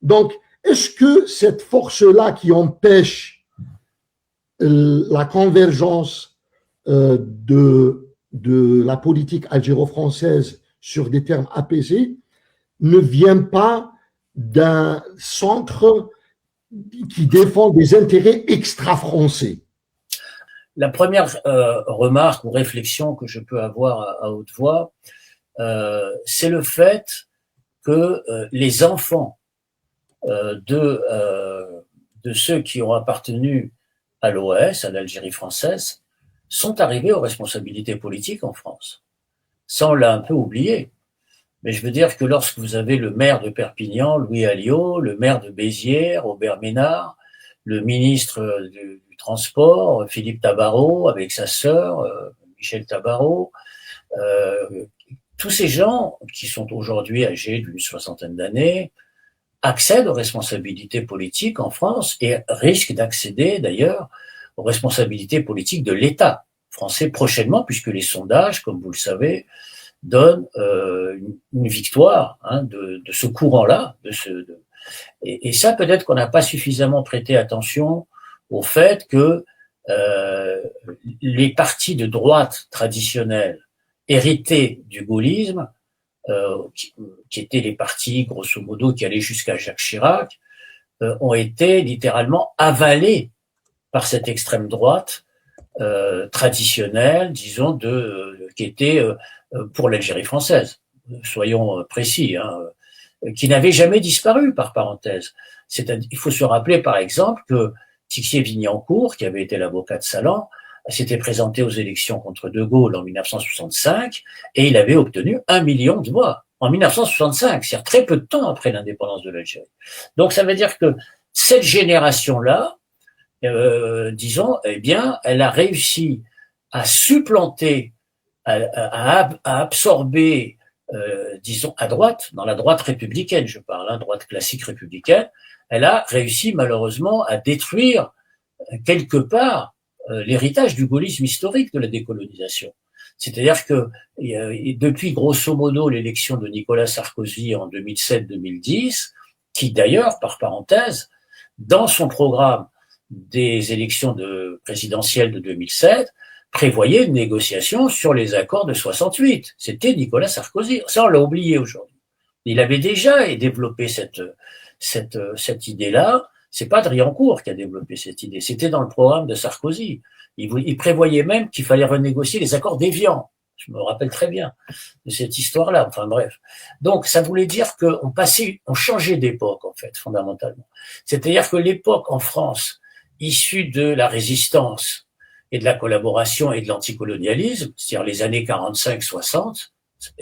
Donc, est-ce que cette force-là qui empêche la convergence de la politique algéro-française sur des termes apaisés ne vient pas d'un centre qui défend des intérêts extra-français? La première remarque ou réflexion que je peux avoir à haute voix, c'est le fait que les enfants de ceux qui ont appartenu à l'OAS, à l'Algérie française, sont arrivés aux responsabilités politiques en France. Ça, on l'a un peu oublié. Mais je veux dire que lorsque vous avez le maire de Perpignan, Louis Alliot, le maire de Béziers, Robert Ménard, le ministre du Transport, Philippe Tabarot, avec sa sœur, Michel Tabarot, tous ces gens qui sont aujourd'hui âgés d'une soixantaine d'années accèdent aux responsabilités politiques en France et risquent d'accéder d'ailleurs aux responsabilités politiques de l'État français prochainement, puisque les sondages, comme vous le savez, donnent une victoire de ce courant-là. Et ça, peut-être qu'on n'a pas suffisamment prêté attention au fait que les partis de droite traditionnels hérités du gaullisme, qui étaient les partis, grosso modo, qui allaient jusqu'à Jacques Chirac, ont été littéralement avalés par cette extrême droite traditionnelle, disons, qui était pour l'Algérie française, soyons précis, qui n'avait jamais disparu, par parenthèse. Il faut se rappeler, par exemple, que Tixier-Vignancourt, qui avait été l'avocat de Salan, s'était présenté aux élections contre De Gaulle en 1965 et il avait obtenu 1 million de voix en 1965, c'est-à-dire très peu de temps après l'indépendance de l'Algérie. Donc ça veut dire que cette génération-là, disons, eh bien, elle a réussi à supplanter, à absorber, disons, à droite, dans la droite républicaine, je parle, droite classique républicaine, elle a réussi malheureusement à détruire quelque part l'héritage du gaullisme historique de la décolonisation. C'est-à-dire que depuis grosso modo l'élection de Nicolas Sarkozy en 2007-2010, qui d'ailleurs, par parenthèse, dans son programme des élections présidentielles de 2007, prévoyait une négociation sur les accords de 68. C'était Nicolas Sarkozy. Ça, on l'a oublié aujourd'hui. Il avait déjà développé cette idée-là. C'est pas Driancourt qui a développé cette idée. C'était dans le programme de Sarkozy. Il prévoyait même qu'il fallait renégocier les accords d'Évian. Je me rappelle très bien de cette histoire-là. Enfin bref. Donc, ça voulait dire on changeait d'époque, en fait, fondamentalement. C'est-à-dire que l'époque en France, issue de la résistance et de la collaboration et de l'anticolonialisme, c'est-à-dire les années 45-60,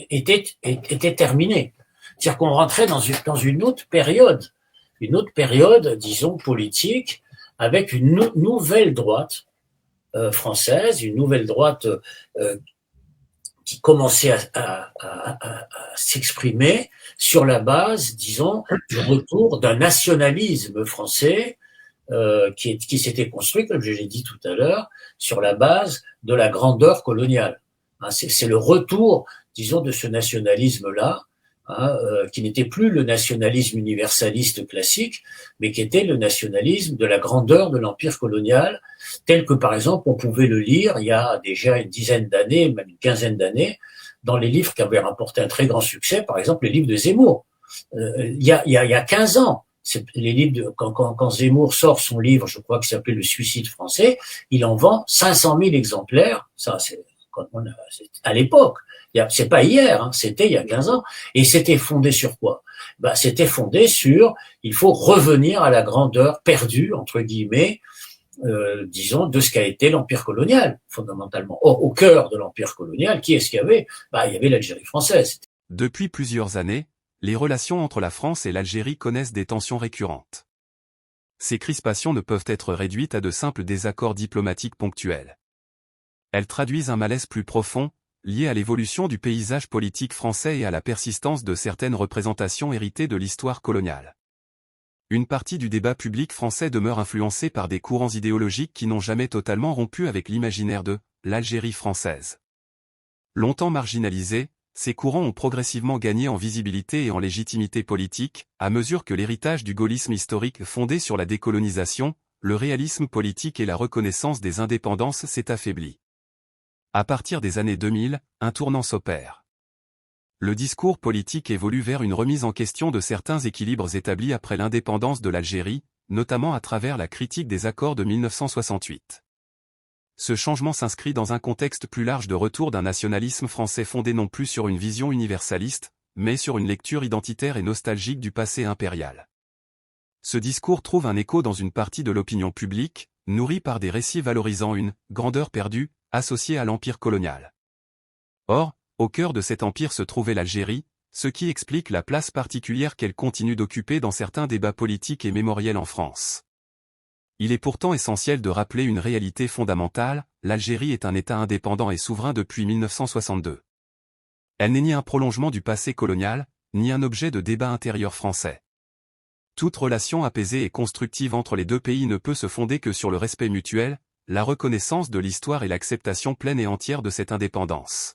était terminée. C'est-à-dire qu'on rentrait dans une autre période, disons, politique, avec une nouvelle droite française, une nouvelle droite qui commençait à s'exprimer sur la base, disons, du retour d'un nationalisme français qui s'était construit, comme je l'ai dit tout à l'heure, sur la base de la grandeur coloniale. C'est le retour, disons, de ce nationalisme-là, qui n'était plus le nationalisme universaliste classique, mais qui était le nationalisme de la grandeur de l'empire colonial, tel que, par exemple, on pouvait le lire il y a déjà une dizaine d'années, même une quinzaine d'années, dans les livres qui avaient remporté un très grand succès, par exemple les livres de Zemmour. Il y a 15 ans, les livres quand Zemmour sort son livre, je crois qu'il s'appelait Le Suicide français, il en vend 500 000 exemplaires, ça c'est à l'époque. C'est pas hier, c'était il y a 15 ans. Et c'était fondé sur quoi? C'était fondé sur, il faut revenir à la grandeur perdue, entre guillemets, disons, de ce qu'a été l'empire colonial, fondamentalement. Or, au cœur de l'empire colonial, qui est-ce qu'il y avait? Il y avait l'Algérie française. Depuis plusieurs années, les relations entre la France et l'Algérie connaissent des tensions récurrentes. Ces crispations ne peuvent être réduites à de simples désaccords diplomatiques ponctuels. Elles traduisent un malaise plus profond, lié à l'évolution du paysage politique français et à la persistance de certaines représentations héritées de l'histoire coloniale. Une partie du débat public français demeure influencée par des courants idéologiques qui n'ont jamais totalement rompu avec l'imaginaire de l'Algérie française. Longtemps marginalisée, ces courants ont progressivement gagné en visibilité et en légitimité politique, à mesure que l'héritage du gaullisme historique fondé sur la décolonisation, le réalisme politique et la reconnaissance des indépendances s'est affaibli. À partir des années 2000, un tournant s'opère. Le discours politique évolue vers une remise en question de certains équilibres établis après l'indépendance de l'Algérie, notamment à travers la critique des accords de 1968. Ce changement s'inscrit dans un contexte plus large de retour d'un nationalisme français fondé non plus sur une vision universaliste, mais sur une lecture identitaire et nostalgique du passé impérial. Ce discours trouve un écho dans une partie de l'opinion publique, nourrie par des récits valorisant une « grandeur perdue » associée à l'empire colonial. Or, au cœur de cet empire se trouvait l'Algérie, ce qui explique la place particulière qu'elle continue d'occuper dans certains débats politiques et mémoriels en France. Il est pourtant essentiel de rappeler une réalité fondamentale, l'Algérie est un État indépendant et souverain depuis 1962. Elle n'est ni un prolongement du passé colonial, ni un objet de débat intérieur français. Toute relation apaisée et constructive entre les deux pays ne peut se fonder que sur le respect mutuel, la reconnaissance de l'histoire et l'acceptation pleine et entière de cette indépendance.